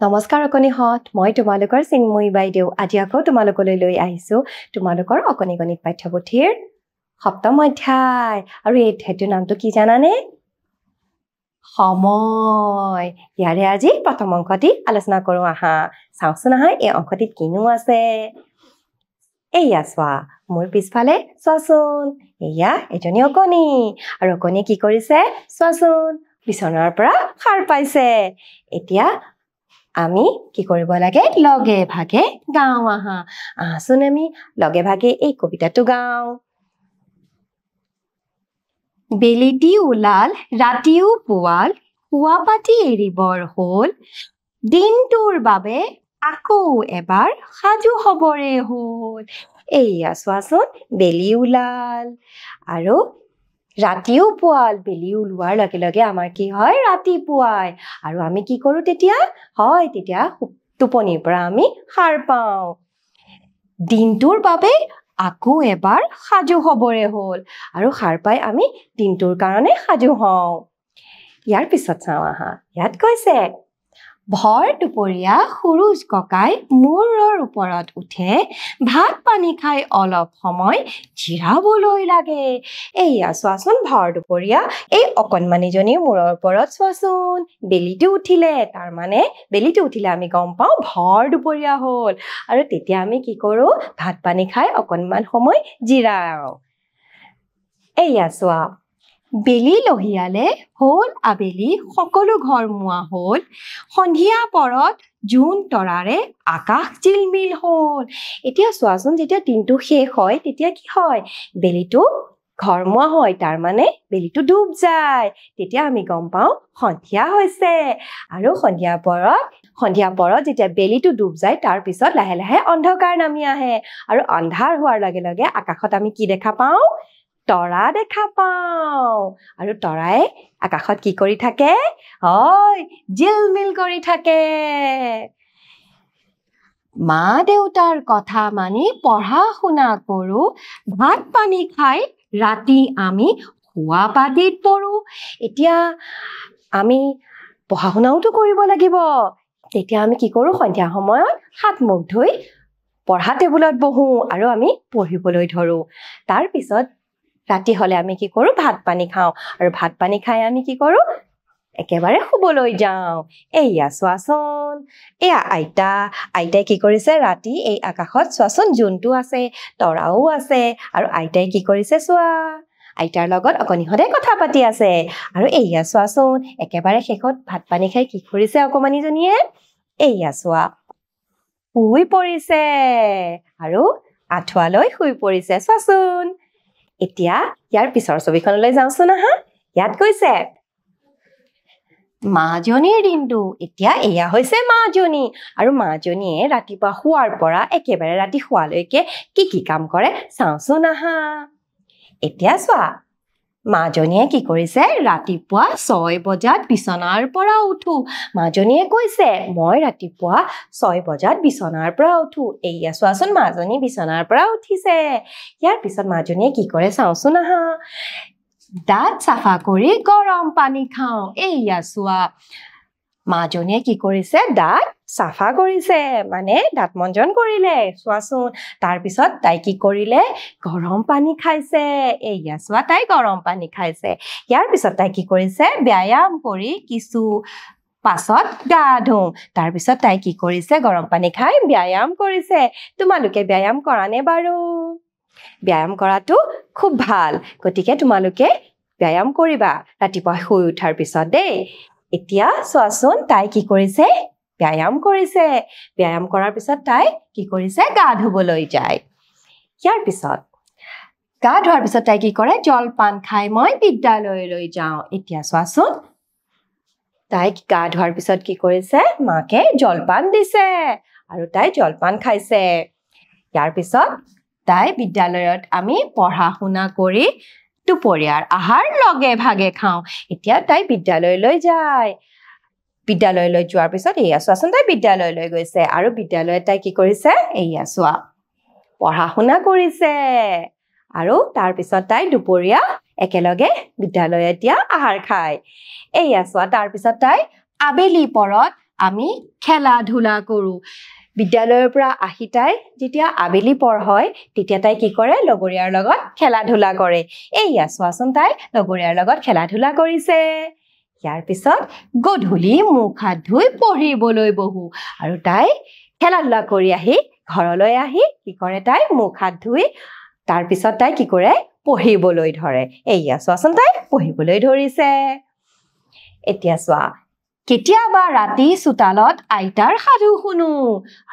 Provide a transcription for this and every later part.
নমস্কাৰ অকণিহঁত মই তোমালোকৰ চিন্ময়ী বাইদেউ আজি আকৌ তোমালোকলৈ লৈ আহিছো তোমালোকৰ অকণি গণিত পাঠ্যপুথিৰ সপ্তম অধ্যায় আৰু এই অধ্যায়টোৰ নামটো কি জানানে সময় ইয়াৰে আজি প্ৰথম অংকটি আলোচনা কৰো আহা চাওচোন আহা এই অংকটিত কিনো আছে এয়া চোৱা মোৰ পিছফালে চোৱাচোন এয়া এজনী অকণি আৰু অকণিয়ে কি কৰিছে চোৱাচোন বিছনাৰ পৰা সাৰ পাইছে এতিয়া আমি কি কৰিব লাগে লগে ভাগে গাওঁ আহা আহাচোন আমি লগে ভাগে এই কবিতাটো গাওঁ বেলিটি ওলাল ৰাতিও পুৱাল শুৱাপাতি এৰিবৰ হ'ল দিনটোৰ বাবে আকৌ এবাৰ সাজু হবৰে হ'ল এয়া চোৱাচোন বেলি ওলাল আৰু ৰাতিও পুৱাল বেলি ওলোৱাৰ লগে লগে আমাৰ কি হয় ৰাতিপুৱাই আৰু আমি কি কৰো তেতিয়া হয় তেতিয়া টোপনিৰ পৰা আমি সাৰ পাওঁ দিনটোৰ বাবে আকৌ এবাৰ সাজু হবৰে হ'ল আৰু সাৰ পাই আমি দিনটোৰ কাৰণে সাজু হওঁ ইয়াৰ পিছত চাওঁ আহা ইয়াত কৈছে ভৰ দুপৰীয়া সুৰুজ ককাই মূৰৰ ওপৰত উঠে ভাত পানী খাই অলপ সময় জিৰাবলৈ লাগে এয়া চোৱাচোন ভৰ দুপৰীয়া এই অকণমানিজনীৰ মূৰৰ ওপৰত চোৱাচোন বেলিটো উঠিলে তাৰ মানে বেলিটো উঠিলে আমি গম পাওঁ ভৰ দুপৰীয়া হ'ল আৰু তেতিয়া আমি কি কৰো ভাত পানী খাই অকণমান সময় জিৰাওঁ এয়া চোৱা বেলি লহিয়ালে হ'ল আবেলি সকলো ঘৰ মুৱা হ'ল সন্ধিয়া পৰত জোন তৰাৰে আকাশ জিলমিল হ'ল এতিয়া চোৱাচোন যেতিয়া দিনটো শেষ হয় তেতিয়া কি হয় বেলিটো ঘৰ মুৱা হয় তাৰ মানে বেলিটো ডুব যায় তেতিয়া আমি গম পাওঁ সন্ধিয়া হৈছে আৰু সন্ধিয়া পৰত যেতিয়া বেলিটো ডুব যায় তাৰ পিছত লাহে লাহে অন্ধকাৰ নামি আহে আৰু আন্ধাৰ হোৱাৰ লগে লগে আকাশত আমি কি দেখা পাওঁ তৰা দেখা পাওঁ আৰু তৰাই আকাশত কি কৰি থাকে হয় জিলমিল কৰি থাকে মা দেউতাৰ কথা মানি পঢ়া শুনা কৰো ভাত পানী খাই ৰাতি আমি শুৱা পাতিত পৰো এতিয়া আমি পঢ়া শুনাওতো কৰিব লাগিব তেতিয়া আমি কি কৰো সন্ধিয়া সময়ত হাত মুখ ধুই পঢ়া টেবুলত বহো আৰু আমি পঢ়িবলৈ ধৰো তাৰ পিছত ৰাতি হলে আমি কি কৰো ভাত পানী খাওঁ আৰু ভাত পানী খাই আমি কি কৰো একেবাৰে শুবলৈ যাওঁ এয়া চোৱাচোন এয়া আইতাই কি কৰিছে ৰাতি এই আকাশত চোৱাচোন জোনটো আছে তৰাও আছে আৰু আইতাই কি কৰিছে চোৱা আইতাৰ লগত অকণিহঁতে কথা পাতি আছে আৰু এয়া চোৱাচোন একেবাৰে শেষত ভাত পানী খাই কি কৰিছে অকণমানিজনীয়ে এয়া চোৱা শুই পৰিছে আৰু আঁঠুৱা লৈ শুই পৰিছে চোৱাচোন এতিয়া ইয়াৰ পিছৰ ছবিখনলৈ যাওঁচোন আহা ইয়াত কৈছে মাজনীৰ দিনটো এতিয়া এয়া হৈছে মাজনী আৰু মাজনীয়ে ৰাতিপুৱা শুৱাৰ পৰা একেবাৰে ৰাতি শুৱালৈকে কি কাম কৰে চাওঁচোন আহা এতিয়া চোৱা মাজনীয়ে কি কৰিছে ৰাতিপুৱা 6 বজাত বিছনাৰ পৰা উঠো মাজনীয়ে কৈছে মই ৰাতিপুৱা 6 বজাত বিছনাৰ পৰা উঠো এয়া চোৱাচোন মাজনী বিছনাৰ পৰা উঠিছে ইয়াৰ পিছত মাজনীয়ে কি কৰে চাওঁচোন আহা দাঁত চাফা কৰি গৰম পানী খাওঁ এয়া চোৱা মাজনীয়ে কি কৰিছে দাঁত চাফা কৰিছে মানে দাঁত মঞ্জন কৰিলে চোৱাচোন তাৰপিছত তাই কি কৰিলে গৰম পানী খাইছে এয়া চোৱা তাই গৰম পানী খাইছে ইয়াৰ পিছত তাই কি কৰিছে ব্যায়াম কৰি কিছু পাছত গা ধুওঁ তাৰপিছত তাই কি কৰিছে গৰম পানী খাই ব্যায়াম কৰিছে তোমালোকে ব্যায়াম কৰা নে বাৰু ব্যায়াম কৰাটো খুব ভাল গতিকে তোমালোকে ব্যায়াম কৰিবা ৰাতিপুৱা শুই উঠাৰ পিছত দেই এতিয়া চোৱাচোন তাই কি কৰিছে ব্যায়াম কৰিছে ব্যায়াম কৰাৰ পিছত তাই কি কৰিছে গা ধুবলৈ যায় ইয়াৰ পিছত গা ধোৱাৰ পিছত তাই কি কৰে জলপান খাই মই বিদ্যালয়লৈ যাওঁ এতিয়া চোৱাচোন তাই গা ধোৱাৰ পিছত কি কৰিছে মাকে জলপান দিছে আৰু তাই জলপান খাইছে ইয়াৰ পিছত তাই বিদ্যালয়ত আমি পঢ়া শুনা কৰি দুপৰীয়াৰ আহাৰ লগে ভাগে খাওঁ এতিয়া তাই বিদ্যালয়লৈ যায় বিদ্যালয়লৈ যোৱাৰ পিছত এয়া চোৱাচোন তাই বিদ্যালয়লৈ গৈছে আৰু বিদ্যালয়ত তাই কি কৰিছে এয়া চোৱা পঢ়া শুনা কৰিছে আৰু তাৰ পিছত তাই দুপৰীয়া একেলগে বিদ্যালয়ত দিয়া আহাৰ খায় এয়া চোৱা তাৰ পিছত তাই আবেলি পৰত আমি খেলা ধূলা কৰোঁ বিদ্যালয়ৰ পৰা আহি তাই যেতিয়া আবেলি পৰ হয় তেতিয়া তাই কি কৰে লগৰীয়াৰ লগত খেলা ধূলা কৰে এইয়া চোৱাচোন তাই লগৰীয়াৰ লগত খেলা ধূলা কৰিছে ইয়াৰ পিছত গধূলি মুখ হাত ধুই পঢ়িবলৈ বহো আৰু তাই খেলা ধূলা কৰি আহি ঘৰলৈ আহি কি কৰে তাই মুখ হাত ধুই তাৰ পিছত তাই কি কৰে পঢ়িবলৈ ধৰে এইয়া চোৱাচোন তাই পঢ়িবলৈ ধৰিছে এতিয়া চোৱা কেতিয়াবা ৰাতি চোতালত আইতাৰ সাধু শুনো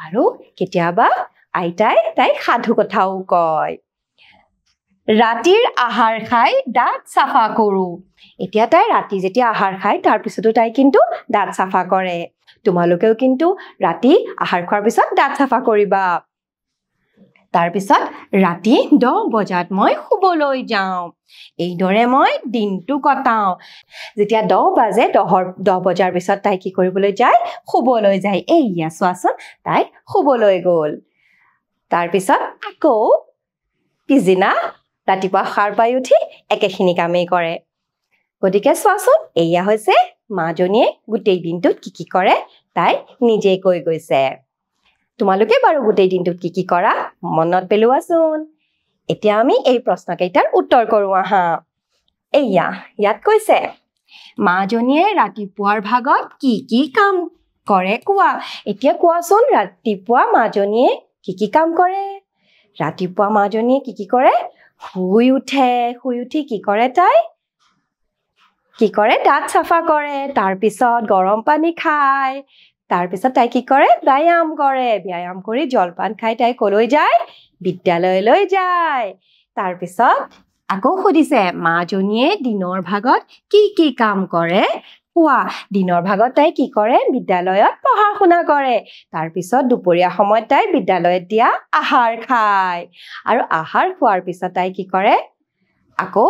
আৰু কেতিয়াবা আইতাই তাইক সাধু কথাও কয় ৰাতিৰ আহাৰ খাই দাঁত চাফা কৰোঁ এতিয়া তাই ৰাতি যেতিয়া আহাৰ খায় তাৰ পিছতো তাই কিন্তু দাঁত চাফা কৰে তোমালোকেও কিন্তু ৰাতি আহাৰ খোৱাৰ পিছত দাঁত চাফা কৰিবা তাৰ পিছত ৰাতি 10 বজাত মই শুবলৈ যাওঁ এইদৰে মই দিনটো কটাওঁ যেতিয়া 10 বাজে 10 বজাৰ পিছত তাই কি কৰিবলৈ যায় শুবলৈ যায় এইয়া চোৱাচোন তাই শুবলৈ গ'ল তাৰ পিছত আকৌ পিছদিনা ৰাতিপুৱা সাৰ পাই উঠি একেখিনি কামেই কৰে গতিকে চোৱাচোন এইয়া হৈছে মাজনীয়ে গোটেই দিনটোত কি কৰে তাই নিজে কৈ গৈছে তোমালোকে বাৰু গোটেই দিনটোত কি কৰা মনত পেলোৱাচোন এতিয়া আমি এই প্ৰশ্নকেইটাৰ উত্তৰ কৰোঁ আহা এইয়া ইয়াত কৈছে মাজনীয়ে ৰাতিপুৱাৰ ভাগত কি কাম কৰে কোৱা এতিয়া কোৱাচোন ৰাতিপুৱা মাজনীয়ে কি কাম কৰে ৰাতিপুৱা মাজনীয়ে কি কৰে শুই উঠি কি কৰে তাই কি কৰে দাঁত চাফা কৰে তাৰ পিছত গৰম পানী খায় তাৰ পিছত তাই কি কৰে ব্যায়াম কৰি জলপান খাই তাই কলৈ যায় বিদ্যালয়লৈ যায় তাৰ পিছত আকৌ সুধিছে মাজনীয়ে দিনৰ ভাগত কি কাম কৰে কোৱা দিনৰ ভাগত তাই কি কৰে বিদ্যালয়ত পঢ়া শুনা কৰে তাৰ পিছত দুপৰীয়া সময়ত তাই বিদ্যালয়ত দিয়া আহাৰ খায় আৰু আহাৰ খোৱাৰ পিছত তাই কি কৰে আকৌ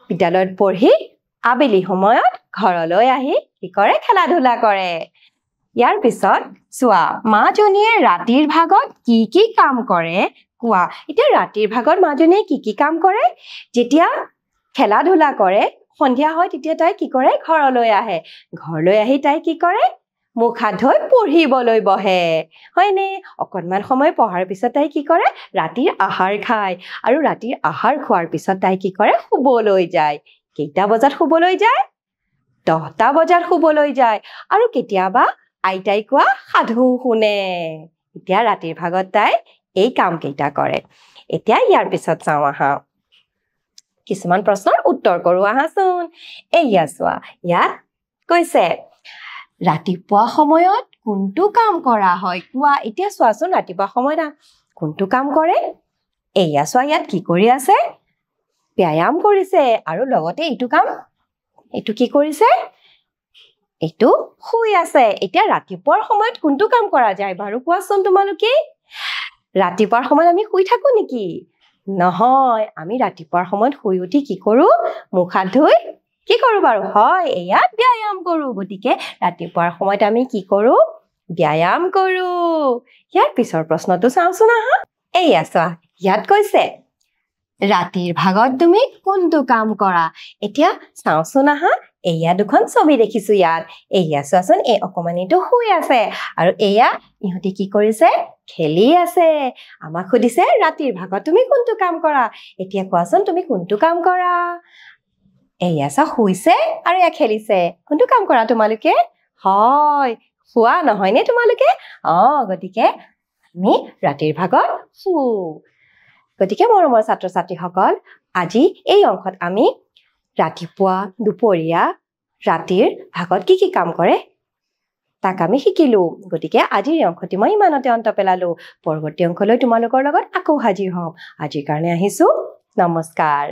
বিদ্যালয়ত পঢ়ি আবেলি সময়ত ঘৰলৈ আহি কি কৰে খেলা ধূলা কৰে ইয়াৰ পিছত চোৱা মাজনীয়ে ৰাতিৰ ভাগত কি কাম কৰে কোৱা এতিয়া ৰাতিৰ ভাগত মাজনীয়ে কি কাম কৰে যেতিয়া খেলা ধূলা কৰে সন্ধিয়া হয় তেতিয়া তাই কি কৰে ঘৰলৈ আহি তাই কি কৰে মুখ হাত ধুই পঢ়িবলৈ বহে হয়নে অকণমান সময় পঢ়াৰ পিছত তাই কি কৰে ৰাতিৰ আহাৰ খায় আৰু ৰাতিৰ আহাৰ খোৱাৰ পিছত তাই কি কৰে শুবলৈ যায় কেইটা বজাত শুবলৈ যায় 10টা বজাত শুবলৈ যায় আৰু কেতিয়াবা আইতাই কোৱা সাধু শুনে এতিয়া ৰাতিৰ ভাগত তাই এই কাম কেইটা কৰে এতিয়া ইয়াৰ পিছত চাওঁ আহা কিছুমান প্ৰশ্নৰ উত্তৰ কৰোঁ আহাচোন এইয়া চোৱা ইয়াত কৈছে ৰাতিপুৱা সময়ত কোনটো কাম কৰা হয় কোৱা এতিয়া চোৱাচোন ৰাতিপুৱা সময়ত কোনটো কাম কৰে এইয়া চোৱা ইয়াত কি কৰি আছে ব্যায়াম কৰিছে আৰু লগতে এইটো কি কৰিছে এইটো শুই আছে এতিয়া ৰাতিপুৱাৰ সময়ত কোনটো কাম কৰা যায় বাৰু কোৱাচোন তোমালোকে ৰাতিপুৱাৰ সময়ত আমি শুই থাকো নেকি নহয় আমি ৰাতিপুৱাৰ সময়ত শুই উঠি কি কৰোঁ মুখ হাত ধুই কি কৰোঁ বাৰু হয় এয়া ব্যায়াম কৰোঁ গতিকে ৰাতিপুৱাৰ সময়ত আমি কি কৰোঁ ব্যায়াম কৰোঁ ইয়াৰ পিছৰ প্ৰশ্নটো চাওঁচোন আহা এইয়া চোৱা ইয়াত কৈছে ৰাতিৰ ভাগত তুমি কোনটো কাম কৰা এতিয়া চাওঁচোন আহা এয়া দুখন ছবি দেখিছো ইয়াত এয়া চোৱাচোন এই অকমানিটো শুই আছে আৰু এয়া ইহঁতে কি কৰিছে খেলি আছে আমাক সুধিছে ৰাতিৰ ভাগত তুমি কোনটো কাম কৰা এতিয়া কোৱাচোন তুমি কোনটো কাম কৰা এয়া চা শুইছে আৰু এয়া খেলিছে কোনটো কাম কৰা তোমালোকে হয় শুৱা নহয় নে তোমালোকে গতিকে আমি ৰাতিৰ ভাগত শুও গতিকে মৰমৰ ছাত্ৰ ছাত্ৰীসকল আজি এই অংশত আমি ৰাতিপুৱা দুপৰীয়া ৰাতিৰ ভাগত কি কাম কৰে তাক আমি শিকিলো গতিকে আজিৰ অংশটি মই ইমানতে অন্ত পেলালো পৰৱৰ্তী অংশলৈ তোমালোকৰ লগত আকৌ হাজিৰ হ'ম আজিৰ কাৰণে আহিছো নমস্কাৰ